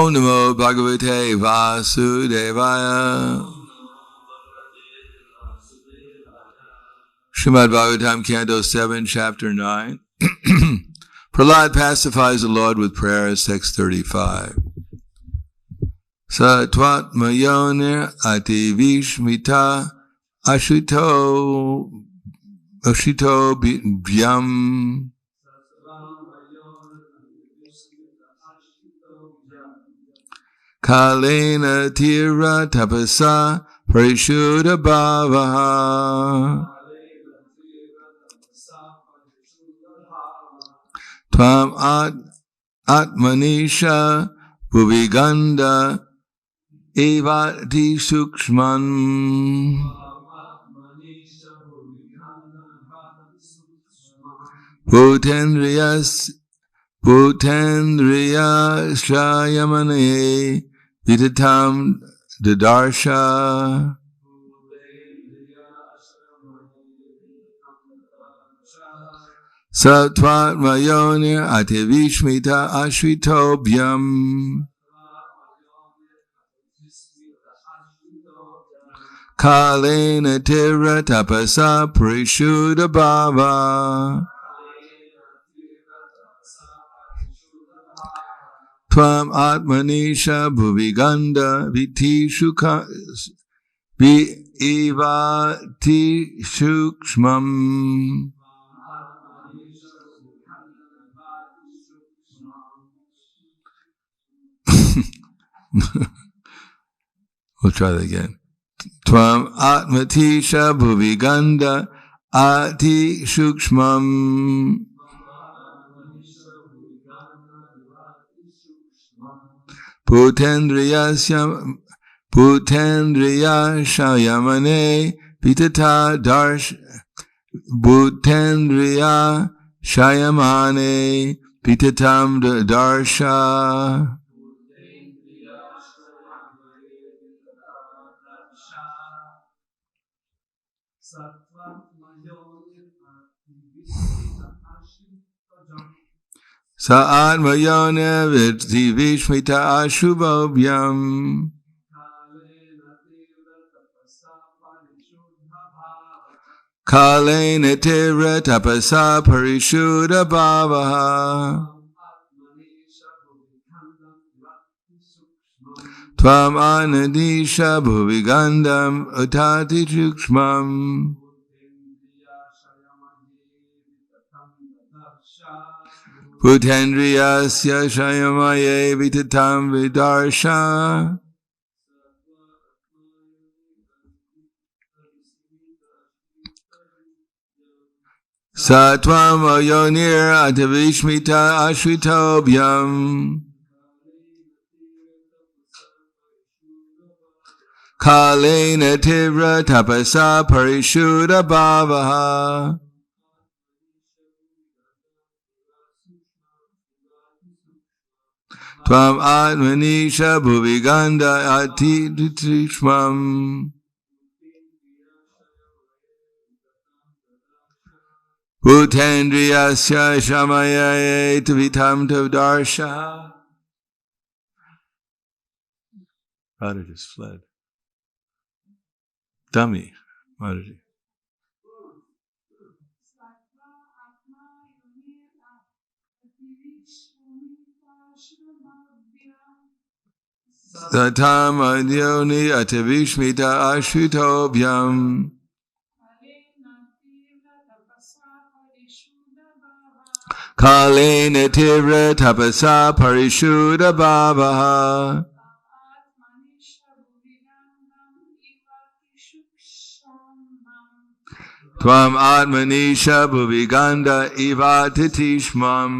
Om Namo Bhagavate Vasudevaya. Srimad Bhagavatam, Canto 7, Chapter 9. Prahlad pacifies the Lord with prayers, text 35. Satvatmayonir ati vishmita ashito bhyam kalena tira tapasa parishuddha bhavaha tvam atmanisha bhuviganda evati sukshman bhutendriya shayamane vitatam dadarsha satvatmayonir ativishmita ashritobhyam kalena tira tapasa parishuddha bhava tvam atmanisha bhuviganda evati sukshmam We'll try that again. Tvam atmatisha bhuviganda ati shukshmam bhutendriya shayamane vitata darsh bhutendriya shayamane vitatam darsha Sa'atmayona vishmita ashubhobhyam kalena tira tapasa parishuddha bhavaha tvam anadisha bhuvigandam utati chukshmam bhutendriyasya shayamaye vitatam vidarsha satvamayonir atavishmita ashritobhyam kalena tira tapasa parishuddha bhavaha tvam atmanisha bhuviganda ati trishmam bhutendriyasya shamaye tvitam tavdarsha. Radha just fled. Dummy. Radha. Satam adyoni atavishmita ashritobhyam kalena tira tapasa parishuddha bhavaha tvam atmanisha bhuviganda ivatitishmam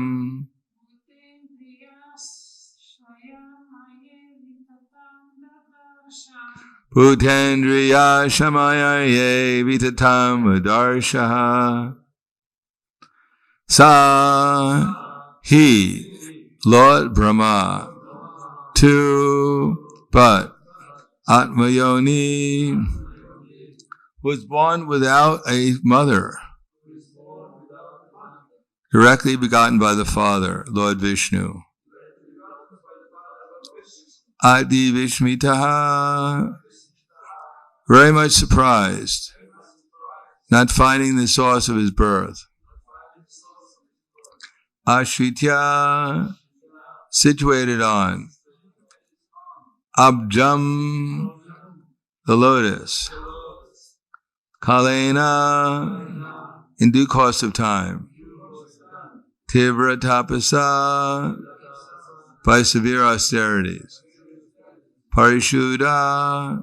bhutendriya shamayaye vitatam darshaha. Sa he, Lord Brahma, two, but Atmayoni was born without a mother, directly begotten by the Father, Lord Vishnu. Adi Vishmitaha, very much surprised, not finding the source of his birth. Ashritya, situated on. Abjam, the lotus. Kalena, in due course of time. Tivra tapasa, by severe austerities. Parishuddha,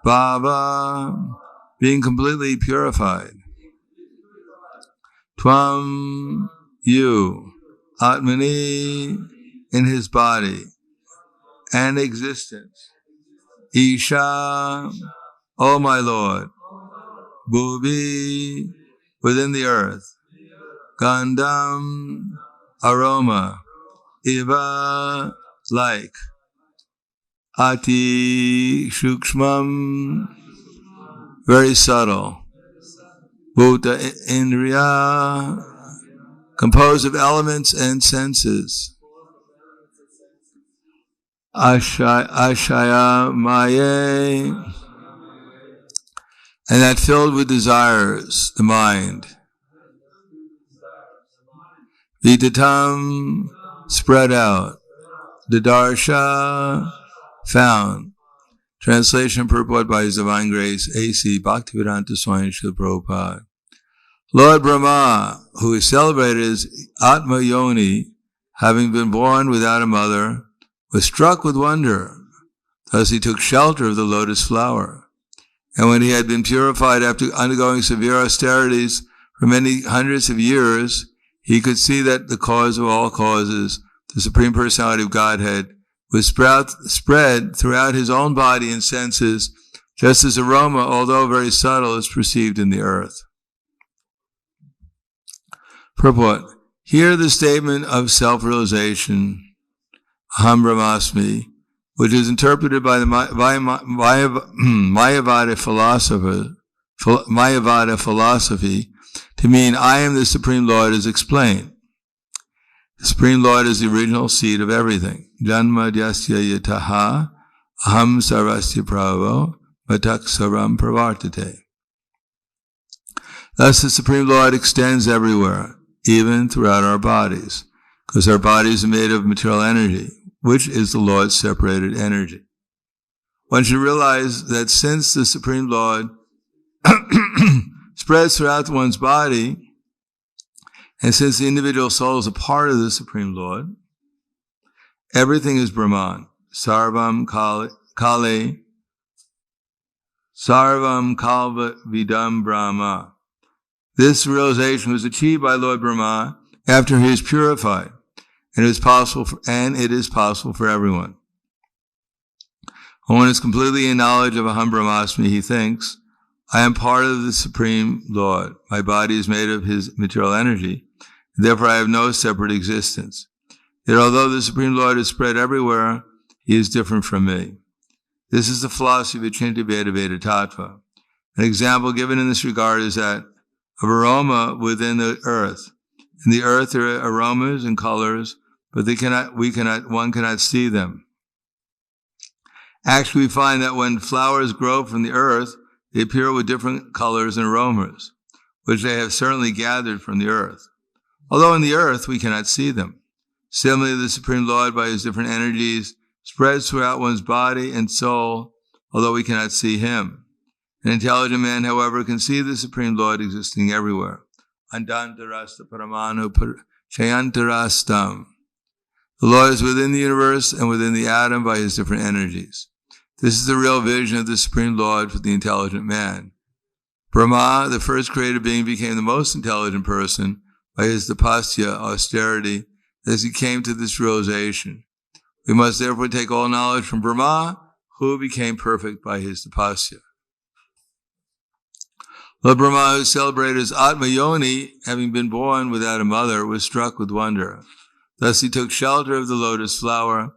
bhava, being completely purified. Tvam, you, Atmani, in his body and existence. Isha, O my Lord. Bhuvi, within the earth. Gandham, aroma. Iva, like. Ati, shukshmam, very subtle. Bhuta, indriya, composed of elements and senses. Ashaya maye, and that filled with desires, the mind. Vidatam, spread out. Didarsha, found. Translation purport by His Divine Grace, A.C. Bhaktivedanta Swami Srila Prabhupada. Lord Brahma, who is celebrated as Atma Yoni, having been born without a mother, was struck with wonder. Thus he took shelter of the lotus flower. And when he had been purified after undergoing severe austerities for many hundreds of years, he could see that the cause of all causes, the Supreme Personality of Godhead, was spread throughout his own body and senses, just as aroma, although very subtle, is perceived in the earth. Purport. Here the statement of self-realization, Aham Brahmasmi, which is interpreted by the Mayavada philosophy to mean I am the Supreme Lord, is explained. The Supreme Lord is the original seed of everything. Janma dyasya yataha aham sarvasya prabho matak saram pravartate. Thus the Supreme Lord extends everywhere, even throughout our bodies, because our bodies are made of material energy, which is the Lord's separated energy. One should realize that since the Supreme Lord spreads throughout one's body, and since the individual soul is a part of the Supreme Lord, everything is Brahman. Sarvam Kale, Sarvam Kalva Vidam Brahma. This realization was achieved by Lord Brahma after he is purified, and it is possible for everyone. When one is completely in knowledge of Aham Brahmasmi, he thinks, I am part of the Supreme Lord. My body is made of his material energy, and therefore I have no separate existence. Yet although the Supreme Lord is spread everywhere, he is different from me. This is the philosophy of Achinta Veda Veda Tattva. An example given in this regard is that of aroma within the earth. In the earth there are aromas and colors, but one cannot see them. Actually, we find that when flowers grow from the earth, they appear with different colors and aromas, which they have certainly gathered from the earth. Although in the earth we cannot see them. Similarly, the Supreme Lord, by his different energies, spreads throughout one's body and soul, although we cannot see him. An intelligent man, however, can see the Supreme Lord existing everywhere. Andantarasta paramanu chayantarastam. The Lord is within the universe and within the atom by his different energies. This is the real vision of the Supreme Lord for the intelligent man. Brahma, the first created being, became the most intelligent person by his tapasya, austerity, as he came to this realization. We must therefore take all knowledge from Brahma, who became perfect by his tapasya. Lord Brahma, who is celebrated as Atma Yoni, having been born without a mother, was struck with wonder. Thus he took shelter of the lotus flower,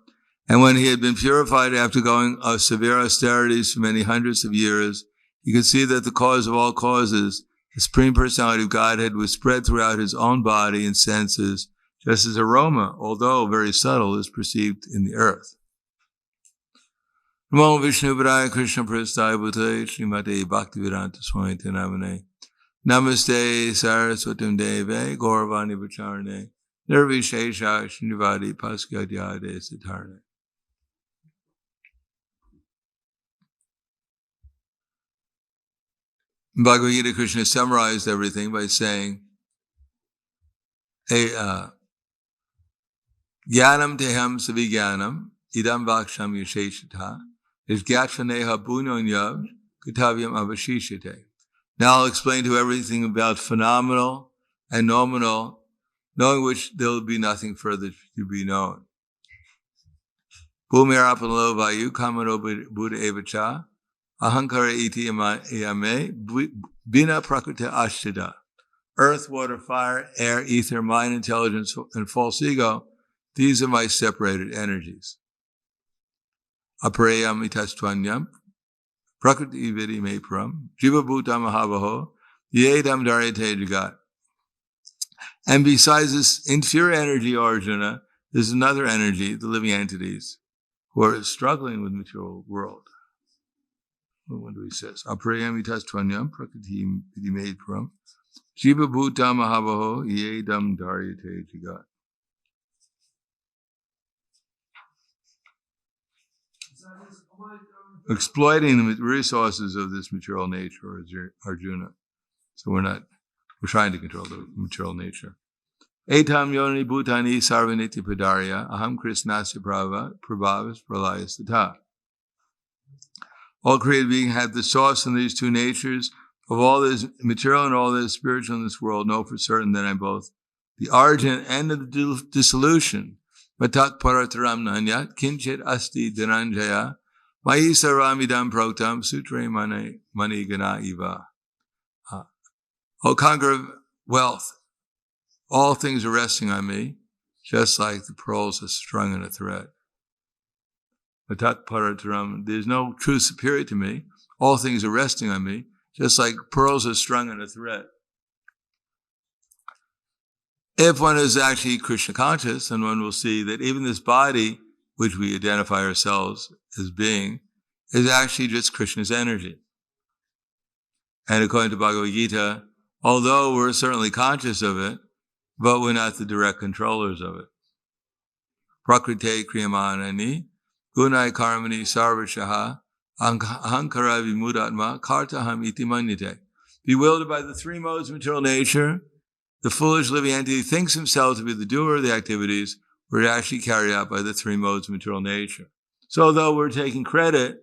and when he had been purified after going severe austerities for many hundreds of years, he could see that the cause of all causes, the Supreme Personality of Godhead, was spread throughout his own body and senses, just as aroma, although very subtle, is perceived in the earth. Namo Vishnu Padaya Krishna Prasthaya Bhutale Srimate Bhaktivedanta Swami Namane. Namaste Saraswatam Deve Gauravani Vacharane Nirvishesha Srinivadi Paskadyade Siddharne. Bhagavad Gita, Krishna summarized everything by saying, Jnanam teham savijnanam idam vaksham yasheshata isgatvaneha punonyav katavyam avashishate. Now I'll explain to you everything about phenomenal and nominal, knowing which there will be nothing further to be known. Bhumirapanalo vayu kamano buddha evacha ahankara iti yame bina prakriti ashtada. Earth, water, fire, air, ether, mind, intelligence, and false ego, these are my separated energies. Aparayam itastvanyam prakriti vidi me param jiva bhuta mahavaho yedam daryate jagat. And besides this inferior energy, Arjuna, there's another energy, the living entities, who are struggling with the material world. What do he says? Aparayam itastvanyam prakriti vidi me param jiva bhuta mahavaho yedam daryate jagat. Exploiting the resources of this material nature, Arjuna. So we're trying to control the material nature. Etam yoni bhutani sarvaniti padarya aham krishnasya prabhavas pralayas tata. All created beings have the source in these two natures. Of all that is material and all that is spiritual in this world, know for certain that I'm both the origin and the dissolution. Matat parataram nanyat kinchit asti dhananjaya Mayi saramidam proktam sutre mani gana iva. O conqueror of wealth, all things are resting on me, just like the pearls are strung in a thread. Matat parataram, there's no truth superior to me. All things are resting on me, just like pearls are strung in a thread. If one is actually Krishna conscious, then one will see that even this body, which we identify ourselves as being, is actually just Krishna's energy. And according to Bhagavad Gita, although we're certainly conscious of it, but we're not the direct controllers of it. Prakrite kriyamanani, gunai karmani sarvashaha, ahankara vimudatma, kartaham iti manyate. Bewildered by the three modes of material nature, the foolish living entity thinks himself to be the doer of the activities, were actually carried out by the three modes of material nature. So though we're taking credit,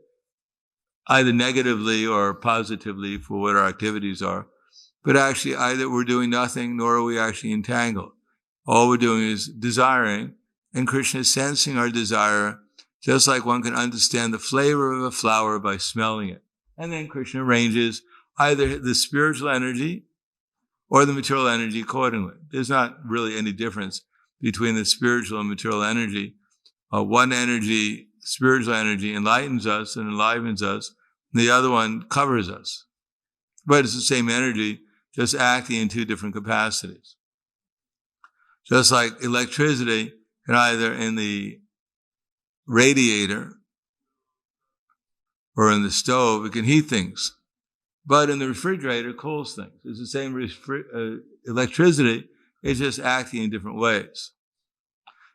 either negatively or positively, for what our activities are, but actually either we're doing nothing, nor are we actually entangled. All we're doing is desiring, and Krishna is sensing our desire, just like one can understand the flavor of a flower by smelling it. And then Krishna arranges either the spiritual energy or the material energy accordingly. There's not really any difference between the spiritual and material energy. One energy, spiritual energy, enlightens us and enlivens us. And the other one covers us. But it's the same energy, just acting in two different capacities. Just like electricity can either in the radiator or in the stove, it can heat things. But in the refrigerator, it cools things. It's the same electricity. It's just acting in different ways.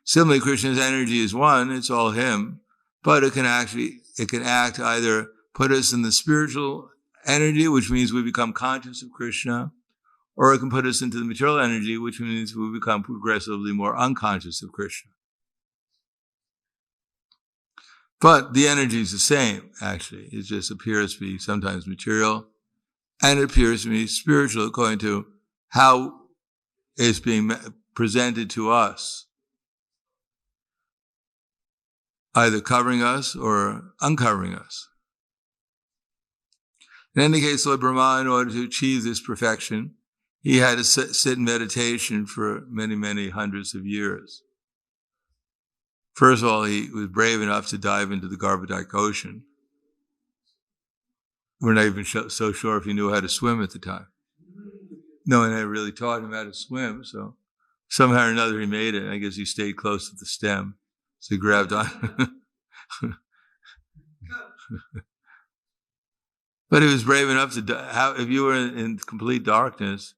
Similarly, Krishna's energy is one, it's all him, but it can act either put us in the spiritual energy, which means we become conscious of Krishna, or it can put us into the material energy, which means we become progressively more unconscious of Krishna. But the energy is the same, actually. It just appears to be sometimes material, and it appears to be spiritual according to how it's being presented to us, either covering us or uncovering us. In any case, Lord Brahma, in order to achieve this perfection, he had to sit in meditation for many, many hundreds of years. First of all, he was brave enough to dive into the Garbhodak Ocean. We're not even so sure if he knew how to swim at the time. No one had really taught him how to swim, so somehow or another he made it. I guess he stayed close to the stem, so he grabbed on. But he was brave enough to, if you were in complete darkness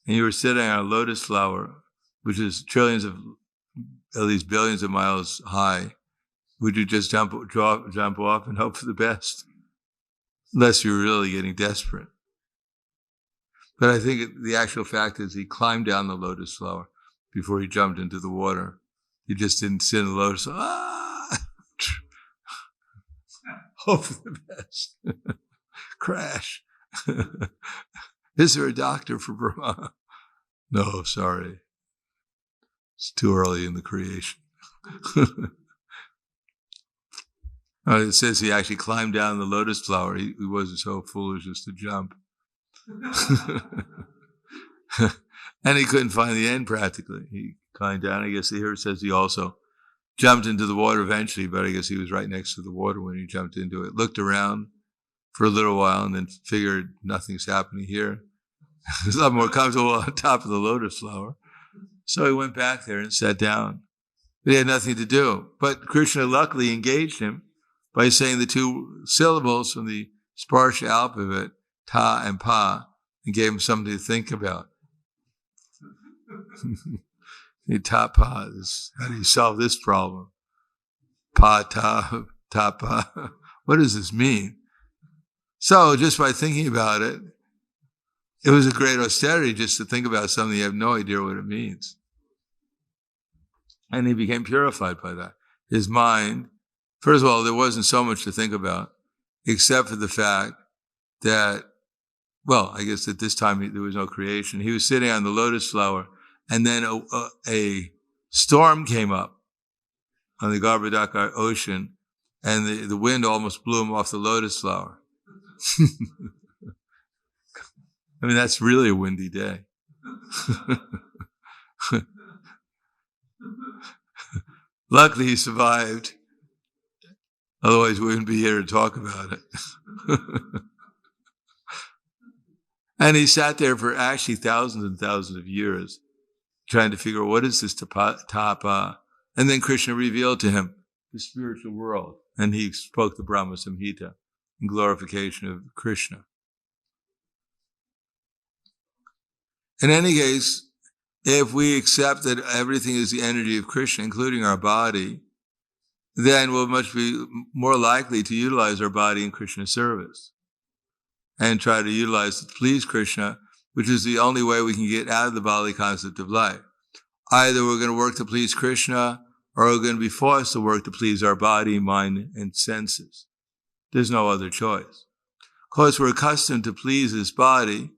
and you were sitting on a lotus flower, which is trillions of, at least billions of miles high, would you just jump off and hope for the best? Unless you're really getting desperate. But I think the actual fact is he climbed down the lotus flower before he jumped into the water. He just didn't sit in the lotus. Hope for the best. Crash. Is there a doctor for Brahma? No, sorry. It's too early in the creation. It says he actually climbed down the lotus flower. He wasn't so foolish as to jump. And he couldn't find the end practically. He climbed down. I guess here it says he also jumped into the water eventually, but I guess he was right next to the water when he jumped into it. Looked around for a little while and then figured nothing's happening here. It's a lot more comfortable on top of the lotus flower. So he went back there and sat down. But he had nothing to do. But Krishna luckily engaged him by saying the two syllables from the Sparsha alphabet, ta and pa, and gave him something to think about. Ta pa, how do you solve this problem? Pa ta, ta pa. What does this mean? So just by thinking about it, it was a great austerity just to think about something you have no idea what it means. And he became purified by that. His mind, first of all, there wasn't so much to think about, except for the fact that, well, I guess at this time there was no creation. He was sitting on the lotus flower, and then a storm came up on the Garbhodaka ocean, and the wind almost blew him off the lotus flower. I mean, that's really a windy day. Luckily, he survived. Otherwise, we wouldn't be here to talk about it. And he sat there for actually thousands and thousands of years, trying to figure out what is this tapa. And then Krishna revealed to him the spiritual world. And he spoke the Brahma Samhita in glorification of Krishna. In any case, if we accept that everything is the energy of Krishna, including our body, then we'll much be more likely to utilize our body in Krishna's service and try to utilize it to please Krishna, which is the only way we can get out of the bodily concept of life. Either we're going to work to please Krishna, or we're going to be forced to work to please our body, mind, and senses. There's no other choice. Of course, we're accustomed to please this body,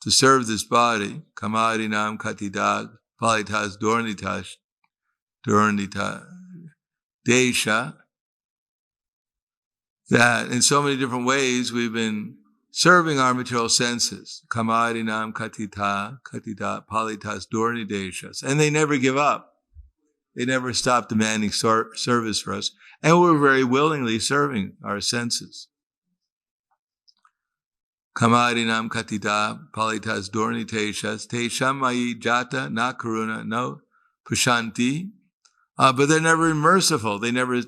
to serve this body, kamarinam katidag, palitas dornitas, desha, that in so many different ways we've been serving our material senses, kamarinam katita, palitas dorni deshas, and they never give up. They never stop demanding service for us, and we're very willingly serving our senses. Kamarinam katita palitas dorni teshas tesham mayi jata na karuna no prashanti. But they're never merciful. They never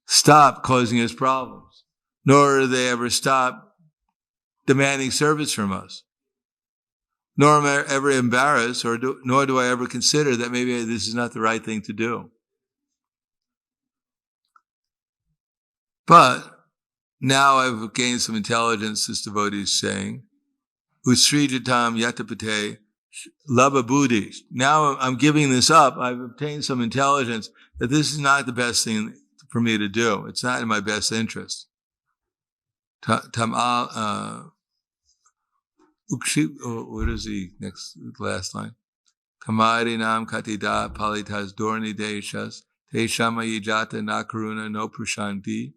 stop causing us problems, nor do they ever stop demanding service from us. Nor am I ever embarrassed, nor do I ever consider that maybe this is not the right thing to do. But now I've gained some intelligence, this devotee is saying, Usrijatam yatapate lava buddhi. Now I'm giving this up. I've obtained some intelligence that this is not the best thing for me to do. It's not in my best interest. What is the last line? Kamarinam katida palitas dorni deshas te shamayi jata nakaruna no prashanti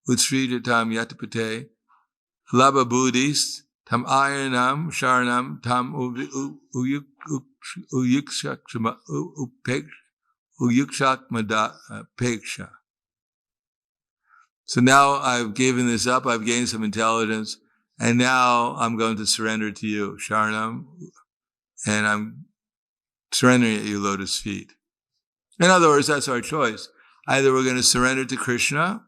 utsrijatam yatapate laba buddhist tam ayanam sharanam tam uyukshakmadapeksha. So now I've given this up, I've gained some intelligence, and now I'm going to surrender to you, Sharanam, and I'm surrendering at your lotus feet. In other words, that's our choice. Either we're going to surrender to Krishna,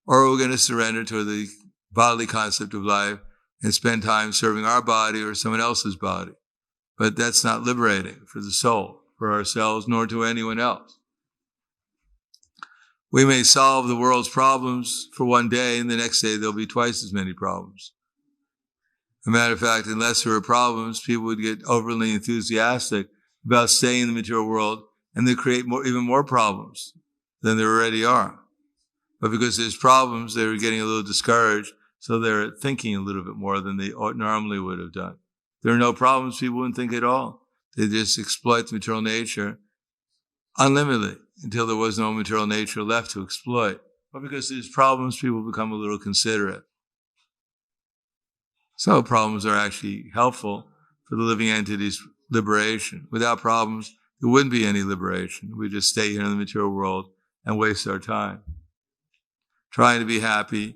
or we're going to surrender to the bodily concept of life and spend time serving our body or someone else's body. But that's not liberating for the soul, for ourselves, nor to anyone else. We may solve the world's problems for one day, and the next day there'll be twice as many problems. As a matter of fact, unless there were problems, people would get overly enthusiastic about staying in the material world, and they create even more problems than there already are. But because there's problems, they're getting a little discouraged, so they're thinking a little bit more than they normally would have done. If there are no problems, people wouldn't think at all. They just exploit the material nature unlimitedly until there was no material nature left to exploit. But because there's problems, people become a little considerate. So problems are actually helpful for the living entity's liberation. Without problems, there wouldn't be any liberation. We just stay here in the material world and waste our time trying to be happy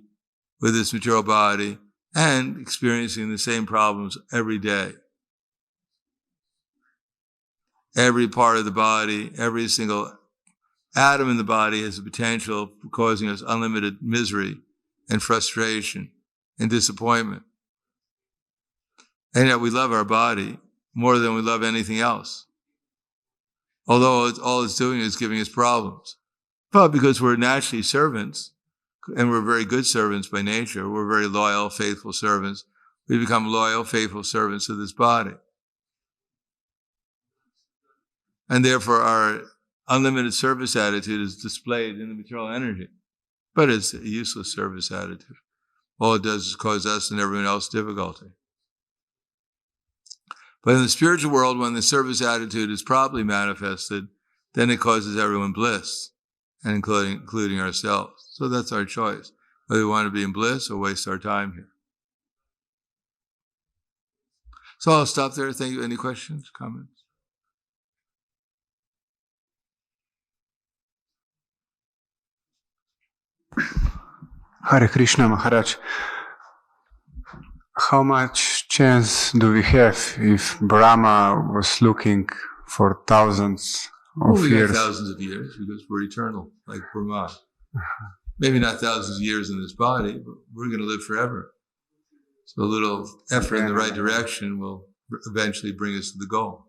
with this material body and experiencing the same problems every day. Every part of the body, every single atom in the body has the potential for causing us unlimited misery and frustration and disappointment. And yet we love our body more than we love anything else. Although all it's doing is giving us problems. But because we're naturally servants, and we're very good servants by nature, we're very loyal, faithful servants, we become loyal, faithful servants of this body. And therefore our unlimited service attitude is displayed in the material energy. But it's a useless service attitude. All it does is cause us and everyone else difficulty. But in the spiritual world, when the service attitude is properly manifested, then it causes everyone bliss, and including ourselves. So that's our choice, whether we want to be in bliss or waste our time here. So I'll stop there. Thank you. Any questions, comments? Hare Krishna Maharaj. How much chance do we have if Brahma was looking for thousands of years? We got thousands of years because we're eternal, like Brahma. Maybe not thousands of years in this body, but we're going to live forever. So a little effort in the right direction will eventually bring us to the goal.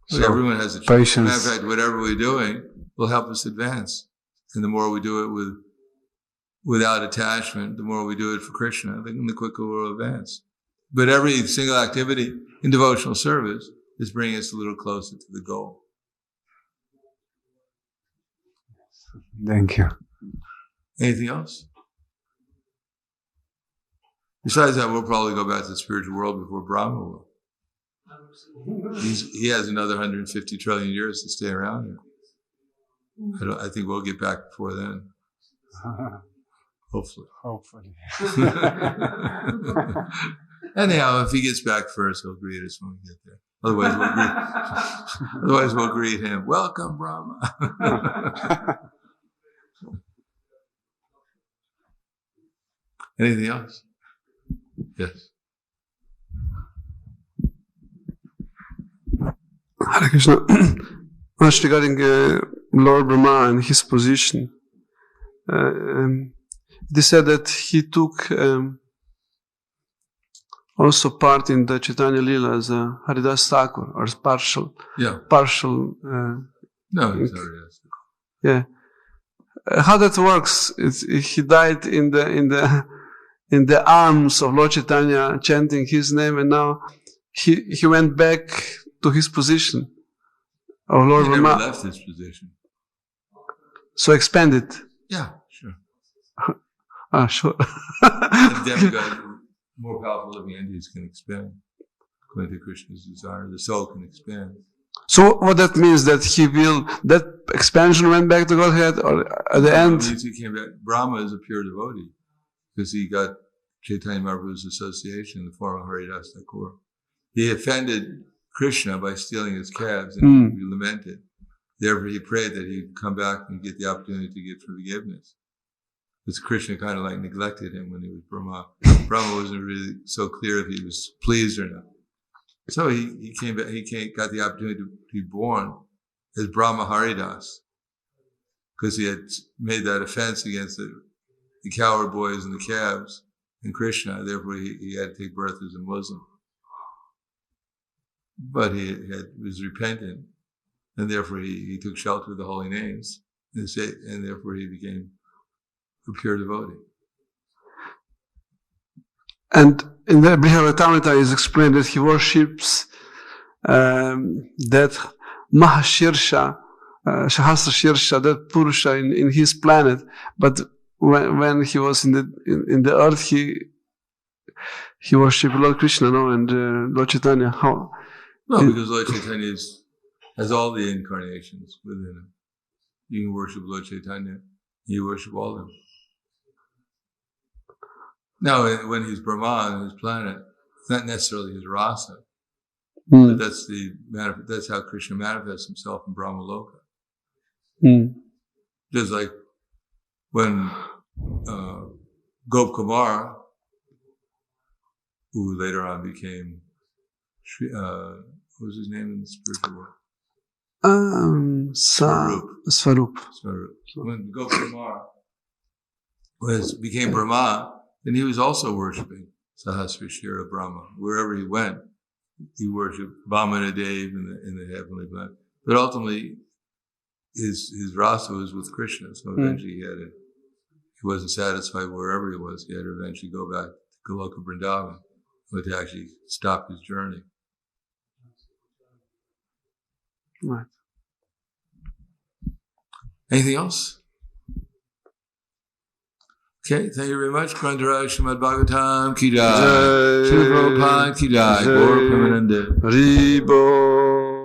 So everyone has a choice. As a matter of fact, whatever we're doing will help us advance. And the more we do it without attachment, the more we do it for Krishna, then the quicker we'll advance. But every single activity in devotional service is bringing us a little closer to the goal. Thank you. Anything else? Besides that, we'll probably go back to the spiritual world before Brahma will. He has another 150 trillion years to stay around here. I think we'll get back before then. Hopefully. Anyhow, if he gets back first, he'll greet us when we get there. Otherwise, we'll greet him. Welcome, Brahma. Anything else? Yes. Hare Krishna. Much regarding Lord Brahma and his position. They said that he took also part in the Chaitanya Lila as a Haridas Thakur, or partial. Yeah. Partial. No, he's Haridas Thakur. Yeah. How that works? He died in the arms of Lord Chaitanya, chanting his name, and now he went back to his position of Lord He Brahma. never left his position. So expanded. Yeah, sure. Sure. The demigod, more powerful living entities can expand. According to Krishna's desire, the soul can expand. So what that means, that that expansion went back to Godhead, or at the end? It means he came back. Brahma is a pure devotee because he got Chaitanya Mahaprabhu's association in the form of Haridas Thakur. He offended Krishna by stealing his calves, and he lamented. Therefore, he prayed that he'd come back and get the opportunity to get forgiveness. Because Krishna kind of like neglected him when he was Brahma. Brahma wasn't really so clear if he was pleased or not. So he came back. He got the opportunity to be born as Brahma Haridas. because he had made that offense against the cowherd boys and the calves and Krishna. Therefore, he had to take birth as a Muslim. But he was repentant, and therefore he took shelter of the holy names, and therefore he became a pure devotee. And in the Prahladananda is explained that he worships that Mahashirsha, Shahasra Shirsha, that Purusha in his planet. But when he was in the earth, he worshipped Lord Krishna, no, and Lord Chaitanya. How? No, because Lord Chaitanya has all the incarnations within him. You can worship Lord Chaitanya, you worship all of them. Now, when he's Brahma on his planet, it's not necessarily his rasa, but that's how Krishna manifests himself in Brahma Loka. Just like when Gop Kumar, who later on became what was his name in the spiritual world? Swarup. When Gop Kumar became Brahma, then he was also worshipping Sahasra Shira Brahma. Wherever he went, he worshipped Vamana Dev in the heavenly planet. But ultimately, his rasa was with Krishna. So eventually he wasn't satisfied wherever he was. He had to eventually go back to Goloka Vrindavan, but to actually stop his journey. Right. Anything else? Okay, thank you very much. Grandharaj Srimad Bhagavatam Ki Jai. Srila Prabhupada Ki Jai. Gaur Premanande. Haribo.